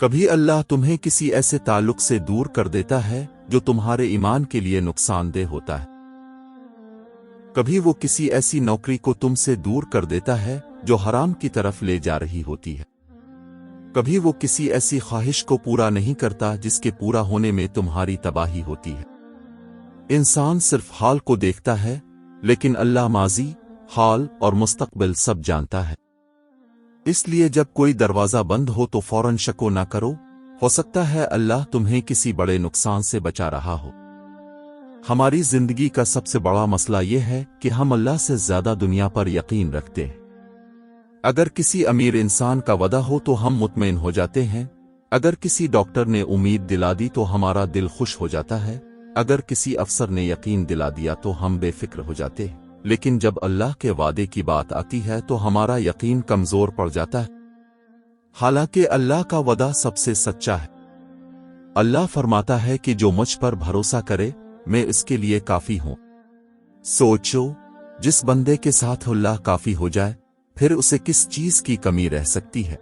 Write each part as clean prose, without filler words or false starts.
کبھی اللہ تمہیں کسی ایسے تعلق سے دور کر دیتا ہے جو تمہارے ایمان کے لیے نقصان دہ ہوتا ہے۔ کبھی وہ کسی ایسی نوکری کو تم سے دور کر دیتا ہے جو حرام کی طرف لے جا رہی ہوتی ہے۔ کبھی وہ کسی ایسی خواہش کو پورا نہیں کرتا جس کے پورا ہونے میں تمہاری تباہی ہوتی ہے۔ انسان صرف حال کو دیکھتا ہے، لیکن اللہ ماضی، حال اور مستقبل سب جانتا ہے۔ اس لیے جب کوئی دروازہ بند ہو تو فوراً شک نہ کرو، ہو سکتا ہے اللہ تمہیں کسی بڑے نقصان سے بچا رہا ہو۔ ہماری زندگی کا سب سے بڑا مسئلہ یہ ہے کہ ہم اللہ سے زیادہ دنیا پر یقین رکھتے ہیں۔ اگر کسی امیر انسان کا وعدہ ہو تو ہم مطمئن ہو جاتے ہیں، اگر کسی ڈاکٹر نے امید دلا دی تو ہمارا دل خوش ہو جاتا ہے، اگر کسی افسر نے یقین دلا دیا تو ہم بے فکر ہو جاتے ہیں، لیکن جب اللہ کے وعدے کی بات آتی ہے تو ہمارا یقین کمزور پڑ جاتا ہے، حالانکہ اللہ کا وعدہ سب سے سچا ہے۔ اللہ فرماتا ہے کہ جو مجھ پر بھروسہ کرے میں اس کے لیے کافی ہوں۔ سوچو، جس بندے کے ساتھ اللہ کافی ہو جائے پھر اسے کس چیز کی کمی رہ سکتی ہے؟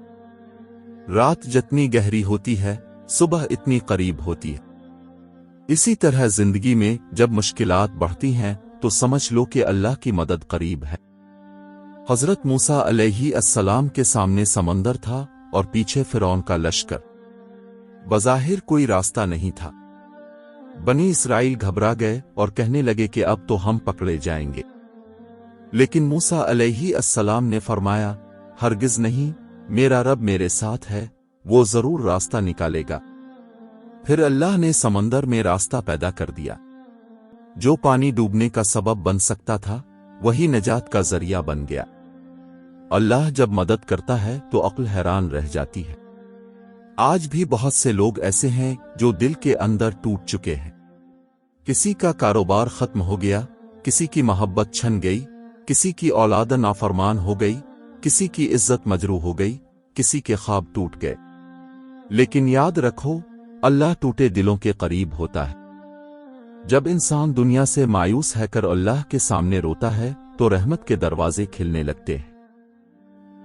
رات جتنی گہری ہوتی ہے صبح اتنی قریب ہوتی ہے۔ اسی طرح زندگی میں جب مشکلات بڑھتی ہیں تو سمجھ لو کہ اللہ کی مدد قریب ہے۔ حضرت موسیٰ علیہ السلام کے سامنے سمندر تھا اور پیچھے فرعون کا لشکر۔ بظاہر کوئی راستہ نہیں تھا۔ بنی اسرائیل گھبرا گئے اور کہنے لگے کہ اب تو ہم پکڑے جائیں گے، لیکن موسیٰ علیہ السلام نے فرمایا، ہرگز نہیں، میرا رب میرے ساتھ ہے، وہ ضرور راستہ نکالے گا۔ پھر اللہ نے سمندر میں راستہ پیدا کر دیا۔ جو پانی ڈوبنے کا سبب بن سکتا تھا وہی نجات کا ذریعہ بن گیا۔ اللہ جب مدد کرتا ہے تو عقل حیران رہ جاتی ہے۔ آج بھی بہت سے لوگ ایسے ہیں جو دل کے اندر ٹوٹ چکے ہیں۔ کسی کا کاروبار ختم ہو گیا، کسی کی محبت چھن گئی، کسی کی اولاد نافرمان ہو گئی، کسی کی عزت مجروح ہو گئی، کسی کے خواب ٹوٹ گئے۔ لیکن یاد رکھو، اللہ ٹوٹے دلوں کے قریب ہوتا ہے۔ جب انسان دنیا سے مایوس ہے کر اللہ کے سامنے روتا ہے تو رحمت کے دروازے کھلنے لگتے ہیں۔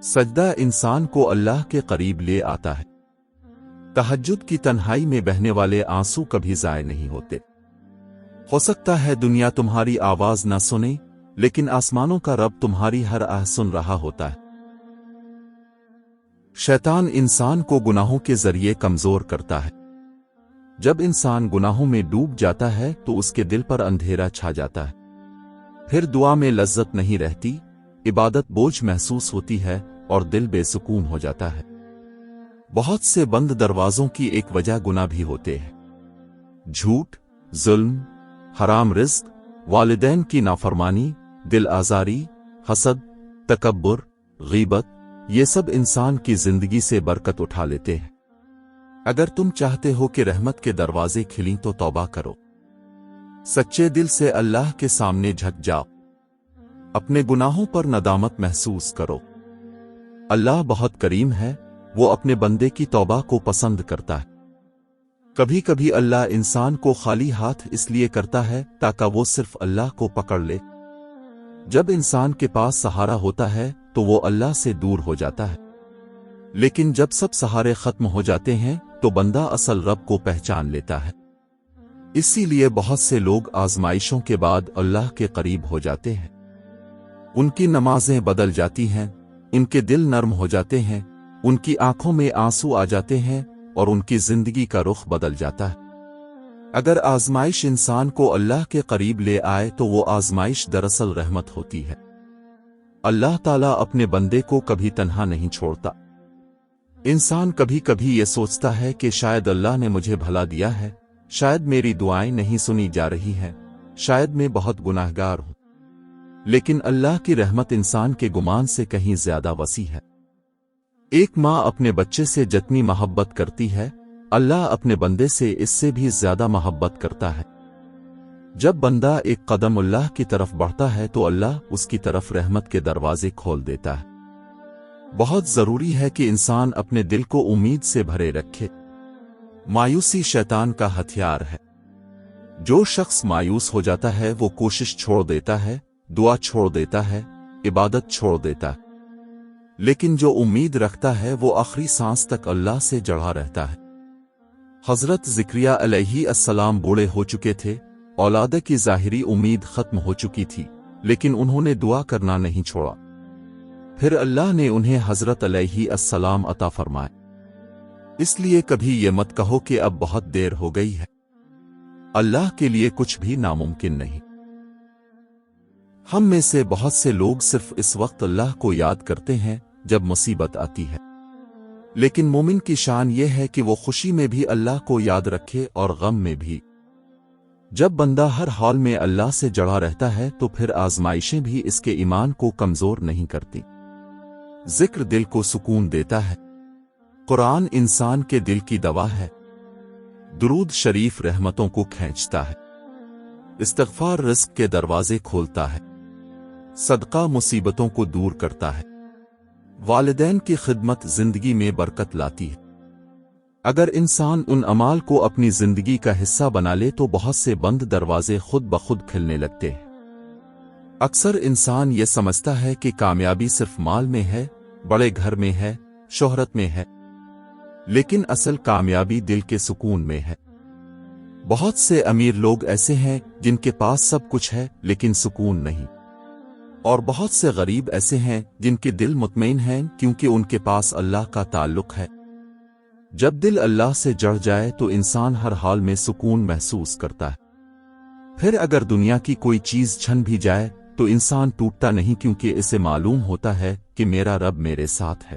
سجدہ انسان کو اللہ کے قریب لے آتا ہے۔ تہجد کی تنہائی میں بہنے والے آنسو کبھی ضائع نہیں ہوتے۔ ہو سکتا ہے دنیا تمہاری آواز نہ سنے، لیکن آسمانوں کا رب تمہاری ہر آہ سن رہا ہوتا ہے۔ شیطان انسان کو گناہوں کے ذریعے کمزور کرتا ہے۔ جب انسان گناہوں میں ڈوب جاتا ہے تو اس کے دل پر اندھیرا چھا جاتا ہے۔ پھر دعا میں لذت نہیں رہتی، عبادت بوجھ محسوس ہوتی ہے اور دل بے سکون ہو جاتا ہے۔ بہت سے بند دروازوں کی ایک وجہ گناہ بھی ہوتے ہیں۔ جھوٹ، ظلم، حرام رزق، والدین کی نافرمانی، دل آزاری، حسد، تکبر، غیبت، یہ سب انسان کی زندگی سے برکت اٹھا لیتے ہیں۔ اگر تم چاہتے ہو کہ رحمت کے دروازے کھلیں تو توبہ کرو۔ سچے دل سے اللہ کے سامنے جھک جاؤ۔ اپنے گناہوں پر ندامت محسوس کرو۔ اللہ بہت کریم ہے، وہ اپنے بندے کی توبہ کو پسند کرتا ہے۔ کبھی کبھی اللہ انسان کو خالی ہاتھ اس لیے کرتا ہے تاکہ وہ صرف اللہ کو پکڑ لے۔ جب انسان کے پاس سہارا ہوتا ہے تو وہ اللہ سے دور ہو جاتا ہے، لیکن جب سب سہارے ختم ہو جاتے ہیں تو بندہ اصل رب کو پہچان لیتا ہے۔ اسی لیے بہت سے لوگ آزمائشوں کے بعد اللہ کے قریب ہو جاتے ہیں۔ ان کی نمازیں بدل جاتی ہیں، ان کے دل نرم ہو جاتے ہیں، ان کی آنکھوں میں آنسو آ جاتے ہیں اور ان کی زندگی کا رخ بدل جاتا ہے۔ اگر آزمائش انسان کو اللہ کے قریب لے آئے تو وہ آزمائش دراصل رحمت ہوتی ہے۔ اللہ تعالیٰ اپنے بندے کو کبھی تنہا نہیں چھوڑتا۔ انسان کبھی کبھی یہ سوچتا ہے کہ شاید اللہ نے مجھے بھلا دیا ہے، شاید میری دعائیں نہیں سنی جا رہی ہیں، شاید میں بہت گناہگار ہوں۔ لیکن اللہ کی رحمت انسان کے گمان سے کہیں زیادہ وسیع ہے۔ ایک ماں اپنے بچے سے جتنی محبت کرتی ہے، اللہ اپنے بندے سے اس سے بھی زیادہ محبت کرتا ہے۔ جب بندہ ایک قدم اللہ کی طرف بڑھتا ہے تو اللہ اس کی طرف رحمت کے دروازے کھول دیتا ہے۔ بہت ضروری ہے کہ انسان اپنے دل کو امید سے بھرے رکھے۔ مایوسی شیطان کا ہتھیار ہے۔ جو شخص مایوس ہو جاتا ہے وہ کوشش چھوڑ دیتا ہے، دعا چھوڑ دیتا ہے، عبادت چھوڑ دیتا ہے۔ لیکن جو امید رکھتا ہے وہ آخری سانس تک اللہ سے جڑا رہتا ہے۔ حضرت زکریا علیہ السلام بوڑھے ہو چکے تھے، اولاد کی ظاہری امید ختم ہو چکی تھی، لیکن انہوں نے دعا کرنا نہیں چھوڑا۔ پھر اللہ نے انہیں حضرت علیہ السلام عطا فرمائے۔ اس لیے کبھی یہ مت کہو کہ اب بہت دیر ہو گئی ہے۔ اللہ کے لیے کچھ بھی ناممکن نہیں۔ ہم میں سے بہت سے لوگ صرف اس وقت اللہ کو یاد کرتے ہیں جب مصیبت آتی ہے، لیکن مومن کی شان یہ ہے کہ وہ خوشی میں بھی اللہ کو یاد رکھے اور غم میں بھی۔ جب بندہ ہر حال میں اللہ سے جڑا رہتا ہے تو پھر آزمائشیں بھی اس کے ایمان کو کمزور نہیں کرتی۔ ذکر دل کو سکون دیتا ہے۔ قرآن انسان کے دل کی دوا ہے۔ درود شریف رحمتوں کو کھینچتا ہے۔ استغفار رزق کے دروازے کھولتا ہے۔ صدقہ مصیبتوں کو دور کرتا ہے۔ والدین کی خدمت زندگی میں برکت لاتی ہے۔ اگر انسان ان اعمال کو اپنی زندگی کا حصہ بنا لے تو بہت سے بند دروازے خود بخود کھلنے لگتے ہیں۔ اکثر انسان یہ سمجھتا ہے کہ کامیابی صرف مال میں ہے، بڑے گھر میں ہے، شہرت میں ہے، لیکن اصل کامیابی دل کے سکون میں ہے۔ بہت سے امیر لوگ ایسے ہیں جن کے پاس سب کچھ ہے لیکن سکون نہیں، اور بہت سے غریب ایسے ہیں جن کے دل مطمئن ہیں کیونکہ ان کے پاس اللہ کا تعلق ہے۔ جب دل اللہ سے جڑ جائے تو انسان ہر حال میں سکون محسوس کرتا ہے۔ پھر اگر دنیا کی کوئی چیز چھن بھی جائے تو انسان ٹوٹتا نہیں کیونکہ اسے معلوم ہوتا ہے کہ میرا رب میرے ساتھ ہے۔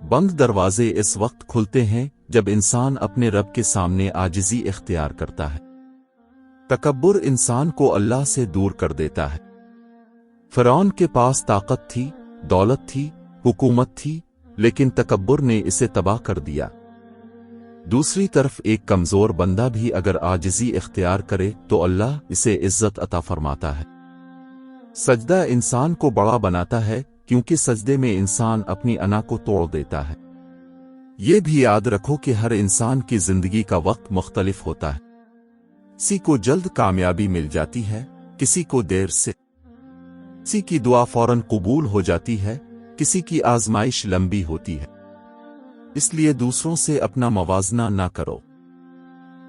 بند دروازے اس وقت کھلتے ہیں جب انسان اپنے رب کے سامنے عاجزی اختیار کرتا ہے۔ تکبر انسان کو اللہ سے دور کر دیتا ہے۔ فرعون کے پاس طاقت تھی، دولت تھی، حکومت تھی، لیکن تکبر نے اسے تباہ کر دیا۔ دوسری طرف ایک کمزور بندہ بھی اگر عاجزی اختیار کرے تو اللہ اسے عزت عطا فرماتا ہے۔ سجدہ انسان کو بڑا بناتا ہے کیونکہ سجدے میں انسان اپنی انا کو توڑ دیتا ہے۔ یہ بھی یاد رکھو کہ ہر انسان کی زندگی کا وقت مختلف ہوتا ہے۔ کسی کو جلد کامیابی مل جاتی ہے، کسی کو دیر سے، کسی کی دعا فوراً قبول ہو جاتی ہے، کسی کی آزمائش لمبی ہوتی ہے۔ اس لیے دوسروں سے اپنا موازنہ نہ کرو۔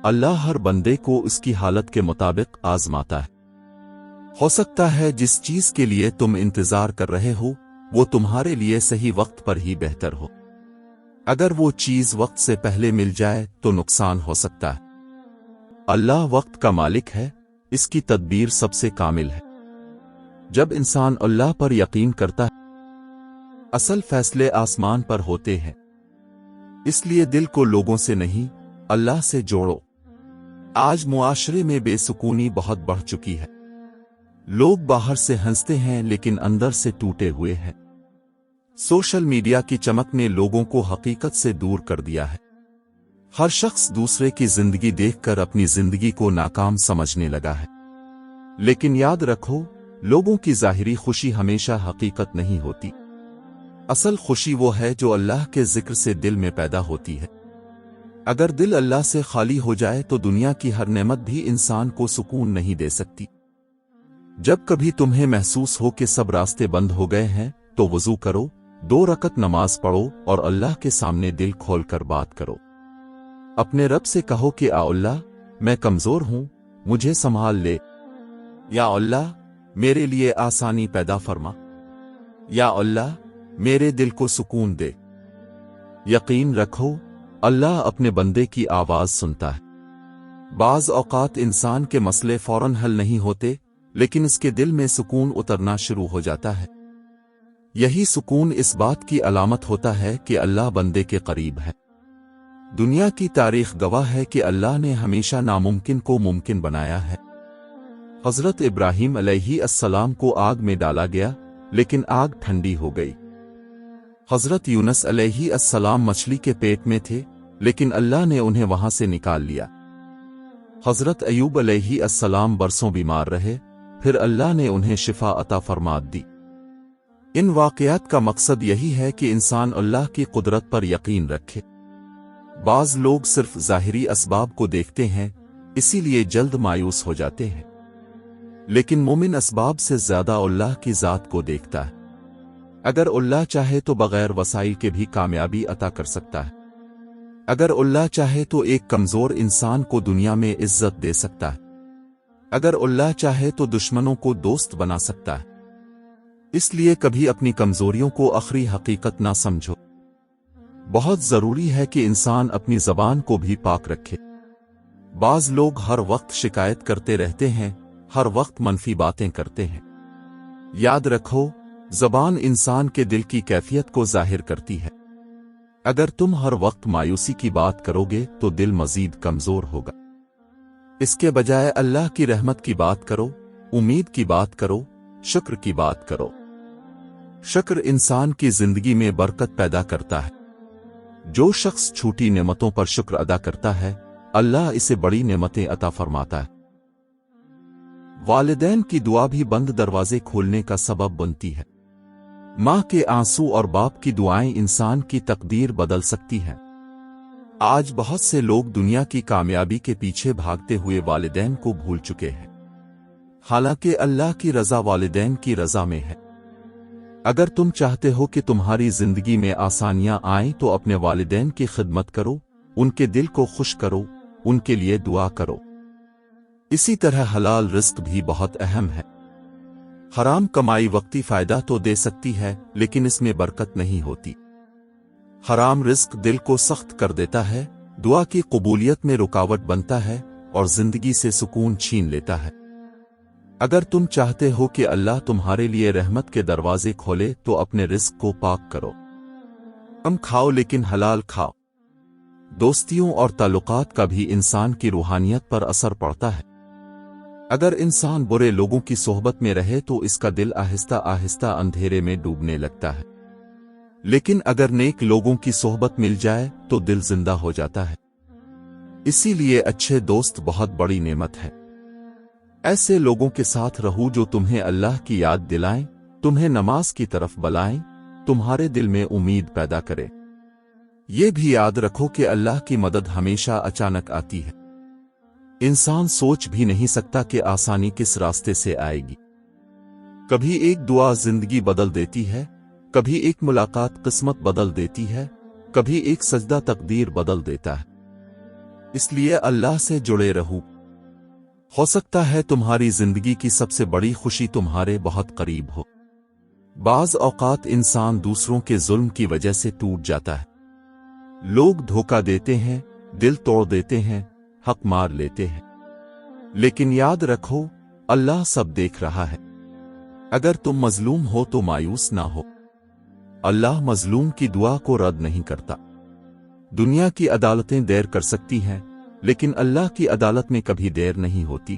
اللہ ہر بندے کو اس کی حالت کے مطابق آزماتا ہے۔ ہو سکتا ہے جس چیز کے لیے تم انتظار کر رہے ہو وہ تمہارے لیے صحیح وقت پر ہی بہتر ہو۔ اگر وہ چیز وقت سے پہلے مل جائے تو نقصان ہو سکتا ہے۔ اللہ وقت کا مالک ہے، اس کی تدبیر سب سے کامل ہے۔ جب انسان اللہ پر یقین کرتا ہے، اصل فیصلے آسمان پر ہوتے ہیں۔ اس لیے دل کو لوگوں سے نہیں، اللہ سے جوڑو۔ آج معاشرے میں بے سکونی بہت بڑھ چکی ہے۔ لوگ باہر سے ہنستے ہیں لیکن اندر سے ٹوٹے ہوئے ہیں۔ سوشل میڈیا کی چمک نے لوگوں کو حقیقت سے دور کر دیا ہے۔ ہر شخص دوسرے کی زندگی دیکھ کر اپنی زندگی کو ناکام سمجھنے لگا ہے۔ لیکن یاد رکھو، لوگوں کی ظاہری خوشی ہمیشہ حقیقت نہیں ہوتی۔ اصل خوشی وہ ہے جو اللہ کے ذکر سے دل میں پیدا ہوتی ہے۔ اگر دل اللہ سے خالی ہو جائے تو دنیا کی ہر نعمت بھی انسان کو سکون نہیں دے سکتی۔ جب کبھی تمہیں محسوس ہو کہ سب راستے بند ہو گئے ہیں تو وضو کرو، 2 رکعت نماز پڑھو اور اللہ کے سامنے دل کھول کر بات کرو۔ اپنے رب سے کہو کہ اے اللہ، میں کمزور ہوں، مجھے سنبھال لے۔ یا اللہ، میرے لیے آسانی پیدا فرما۔ یا اللہ، میرے دل کو سکون دے۔ یقین رکھو، اللہ اپنے بندے کی آواز سنتا ہے۔ بعض اوقات انسان کے مسئلے فوراً حل نہیں ہوتے، لیکن اس کے دل میں سکون اترنا شروع ہو جاتا ہے۔ یہی سکون اس بات کی علامت ہوتا ہے کہ اللہ بندے کے قریب ہے۔ دنیا کی تاریخ گواہ ہے کہ اللہ نے ہمیشہ ناممکن کو ممکن بنایا ہے۔ حضرت ابراہیم علیہ السلام کو آگ میں ڈالا گیا، لیکن آگ ٹھنڈی ہو گئی۔ حضرت یونس علیہ السلام مچھلی کے پیٹ میں تھے، لیکن اللہ نے انہیں وہاں سے نکال لیا۔ حضرت ایوب علیہ السلام برسوں بیمار رہے، پھر اللہ نے انہیں شفا عطا فرما دی۔ ان واقعات کا مقصد یہی ہے کہ انسان اللہ کی قدرت پر یقین رکھے۔ بعض لوگ صرف ظاہری اسباب کو دیکھتے ہیں، اسی لیے جلد مایوس ہو جاتے ہیں، لیکن مومن اسباب سے زیادہ اللہ کی ذات کو دیکھتا ہے۔ اگر اللہ چاہے تو بغیر وسائل کے بھی کامیابی عطا کر سکتا ہے۔ اگر اللہ چاہے تو ایک کمزور انسان کو دنیا میں عزت دے سکتا ہے۔ اگر اللہ چاہے تو دشمنوں کو دوست بنا سکتا ہے۔ اس لیے کبھی اپنی کمزوریوں کو آخری حقیقت نہ سمجھو۔ بہت ضروری ہے کہ انسان اپنی زبان کو بھی پاک رکھے۔ بعض لوگ ہر وقت شکایت کرتے رہتے ہیں، ہر وقت منفی باتیں کرتے ہیں۔ یاد رکھو، زبان انسان کے دل کی کیفیت کو ظاہر کرتی ہے۔ اگر تم ہر وقت مایوسی کی بات کرو گے تو دل مزید کمزور ہوگا۔ اس کے بجائے اللہ کی رحمت کی بات کرو، امید کی بات کرو، شکر کی بات کرو۔ شکر انسان کی زندگی میں برکت پیدا کرتا ہے۔ جو شخص چھوٹی نعمتوں پر شکر ادا کرتا ہے، اللہ اسے بڑی نعمتیں عطا فرماتا ہے۔ والدین کی دعا بھی بند دروازے کھولنے کا سبب بنتی ہے۔ ماں کے آنسو اور باپ کی دعائیں انسان کی تقدیر بدل سکتی ہیں۔ آج بہت سے لوگ دنیا کی کامیابی کے پیچھے بھاگتے ہوئے والدین کو بھول چکے ہیں، حالانکہ اللہ کی رضا والدین کی رضا میں ہے۔ اگر تم چاہتے ہو کہ تمہاری زندگی میں آسانیاں آئیں تو اپنے والدین کی خدمت کرو، ان کے دل کو خوش کرو، ان کے لیے دعا کرو۔ اسی طرح حلال رزق بھی بہت اہم ہے۔ حرام کمائی وقتی فائدہ تو دے سکتی ہے، لیکن اس میں برکت نہیں ہوتی۔ حرام رزق دل کو سخت کر دیتا ہے، دعا کی قبولیت میں رکاوٹ بنتا ہے اور زندگی سے سکون چھین لیتا ہے۔ اگر تم چاہتے ہو کہ اللہ تمہارے لیے رحمت کے دروازے کھولے تو اپنے رزق کو پاک کرو۔ کم کھاؤ لیکن حلال کھاؤ۔ دوستیوں اور تعلقات کا بھی انسان کی روحانیت پر اثر پڑتا ہے۔ اگر انسان برے لوگوں کی صحبت میں رہے تو اس کا دل آہستہ آہستہ اندھیرے میں ڈوبنے لگتا ہے، لیکن اگر نیک لوگوں کی صحبت مل جائے تو دل زندہ ہو جاتا ہے۔ اسی لیے اچھے دوست بہت بڑی نعمت ہے۔ ایسے لوگوں کے ساتھ رہو جو تمہیں اللہ کی یاد دلائیں، تمہیں نماز کی طرف بلائیں، تمہارے دل میں امید پیدا کرے۔ یہ بھی یاد رکھو کہ اللہ کی مدد ہمیشہ اچانک آتی ہے۔ انسان سوچ بھی نہیں سکتا کہ آسانی کس راستے سے آئے گی۔ کبھی ایک دعا زندگی بدل دیتی ہے، کبھی ایک ملاقات قسمت بدل دیتی ہے، کبھی ایک سجدہ تقدیر بدل دیتا ہے۔ اس لیے اللہ سے جڑے رہو۔ ہو سکتا ہے تمہاری زندگی کی سب سے بڑی خوشی تمہارے بہت قریب ہو۔ بعض اوقات انسان دوسروں کے ظلم کی وجہ سے ٹوٹ جاتا ہے۔ لوگ دھوکہ دیتے ہیں، دل توڑ دیتے ہیں، حق مار لیتے ہیں، لیکن یاد رکھو، اللہ سب دیکھ رہا ہے۔ اگر تم مظلوم ہو تو مایوس نہ ہو۔ اللہ مظلوم کی دعا کو رد نہیں کرتا۔ دنیا کی عدالتیں دیر کر سکتی ہیں، لیکن اللہ کی عدالت میں کبھی دیر نہیں ہوتی۔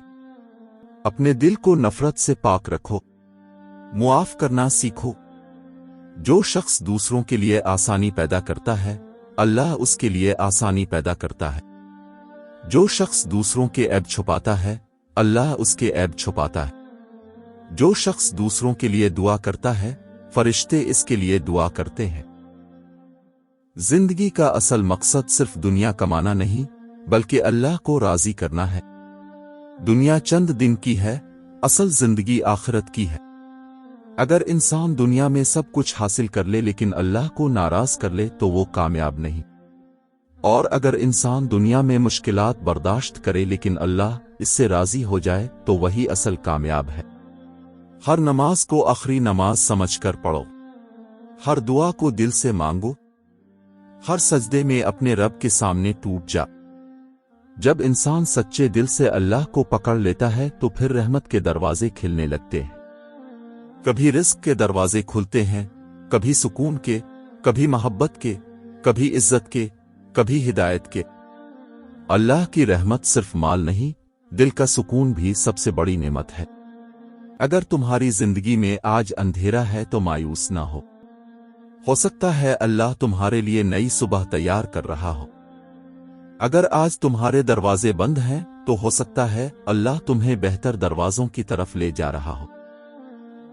اپنے دل کو نفرت سے پاک رکھو، معاف کرنا سیکھو۔ جو شخص دوسروں کے لیے آسانی پیدا کرتا ہے، اللہ اس کے لیے آسانی پیدا کرتا ہے۔ جو شخص دوسروں کے عیب چھپاتا ہے، اللہ اس کے عیب چھپاتا ہے۔ جو شخص دوسروں کے لیے دعا کرتا ہے، فرشتے اس کے لیے دعا کرتے ہیں۔ زندگی کا اصل مقصد صرف دنیا کمانا نہیں، بلکہ اللہ کو راضی کرنا ہے۔ دنیا چند دن کی ہے، اصل زندگی آخرت کی ہے۔ اگر انسان دنیا میں سب کچھ حاصل کر لے لیکن اللہ کو ناراض کر لے تو وہ کامیاب نہیں۔ اور اگر انسان دنیا میں مشکلات برداشت کرے لیکن اللہ اس سے راضی ہو جائے تو وہی اصل کامیاب ہے۔ ہر نماز کو آخری نماز سمجھ کر پڑھو، ہر دعا کو دل سے مانگو، ہر سجدے میں اپنے رب کے سامنے ٹوٹ جا۔ جب انسان سچے دل سے اللہ کو پکڑ لیتا ہے تو پھر رحمت کے دروازے کھلنے لگتے ہیں۔ کبھی رزق کے دروازے کھلتے ہیں، کبھی سکون کے، کبھی محبت کے، کبھی عزت کے، کبھی ہدایت کے۔ اللہ کی رحمت صرف مال نہیں، دل کا سکون بھی سب سے بڑی نعمت ہے۔ اگر تمہاری زندگی میں آج اندھیرا ہے تو مایوس نہ ہو سکتا ہے اللہ تمہارے لیے نئی صبح تیار کر رہا ہو۔ اگر آج تمہارے دروازے بند ہیں تو ہو سکتا ہے اللہ تمہیں بہتر دروازوں کی طرف لے جا رہا ہو۔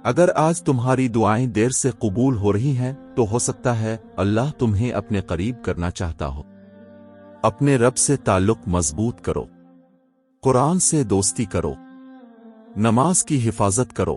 اگر آج تمہاری دعائیں دیر سے قبول ہو رہی ہیں تو ہو سکتا ہے اللہ تمہیں اپنے قریب کرنا چاہتا ہو۔ اپنے رب سے تعلق مضبوط کرو، قرآن سے دوستی کرو، نماز کی حفاظت کرو،